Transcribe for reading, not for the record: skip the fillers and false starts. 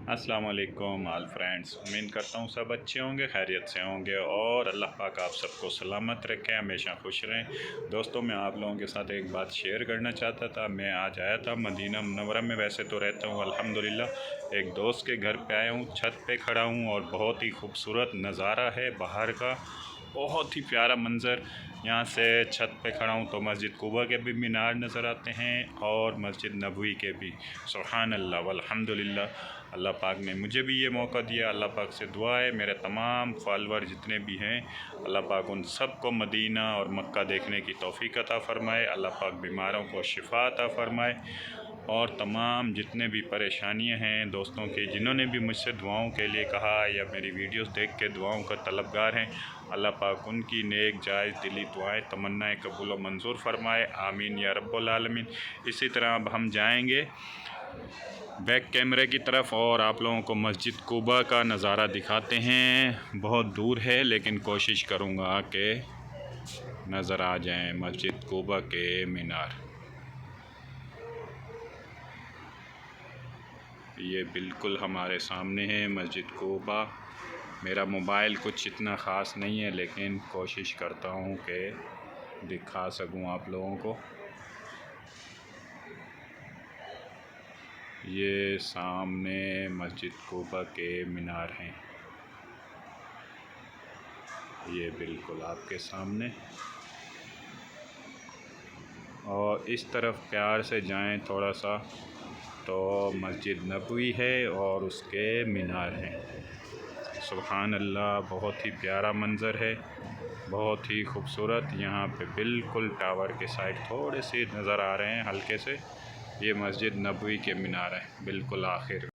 अस्सलाम वालेकुम all friends. उम्मीद करता हूँ सब अच्छे होंगे, खैरियत से होंगे और अल्लाह पाक आप सबको सलामत रखें, हमेशा खुश रहें। दोस्तों, मैं आप लोगों के साथ एक बात शेयर करना चाहता था। मैं आज आया था मदीना मुनव्वरा में, वैसे तो रहता हूँ अल्हम्दुलिल्लाह। एक दोस्त के घर पे आया हूँ, छत पे खड़ा हूँ और बहुत ही खूबसूरत नज़ारा है बाहर का, बहुत ही प्यारा मंज़र। यहाँ से छत पे खड़ा हूँ तो मस्जिद कुबा के भी मीनार नज़र आते हैं और मस्जिद नबवी के भी। सुभान अल्लाह वल्हम्दुलिल्लाह। अल्लाह पाक ने मुझे भी ये मौका दिया। अल्लाह पाक से दुआ है मेरे तमाम फॉलोअर जितने भी हैं, अल्लाह पाक उन सब को मदीना और मक्का देखने की तौफीक अता फ़रमाए। अल्लाह पाक बीमारों को शिफा अता फ़रमाए और तमाम जितने भी परेशानियां हैं दोस्तों की, जिन्होंने भी मुझसे दुआओं के लिए कहा या मेरी वीडियोस देख के दुआओं का तलबगार हैं, अल्लाह पाक उनकी नेक जायज़ दिली दुआएं तमन्नाएं कबूल व मंजूर फ़रमाए। आमीन या रब्बुल आलमीन। इसी तरह अब हम जाएंगे बैक कैमरे की तरफ और आप लोगों को मस्जिद कुबा का नज़ारा दिखाते हैं। बहुत दूर है लेकिन कोशिश करूँगा कि नज़र आ जाएं मस्जिद कुबा के मीनार। ये बिल्कुल हमारे सामने है मस्जिद कुबा। मेरा मोबाइल कुछ इतना ख़ास नहीं है लेकिन कोशिश करता हूँ कि दिखा सकूँ आप लोगों को। ये सामने मस्जिद कुबा के मीनार हैं, ये बिल्कुल आपके सामने। और इस तरफ प्यार से जाएं थोड़ा सा तो मस्जिद नबवी है और उसके मीनार हैं। सुभान अल्लाह, बहुत ही प्यारा मंज़र है, बहुत ही खूबसूरत। यहाँ पे बिल्कुल टावर के साइड थोड़े से नज़र आ रहे हैं हल्के से, ये मस्जिद नबवी के मीनार है बिल्कुल आखिर।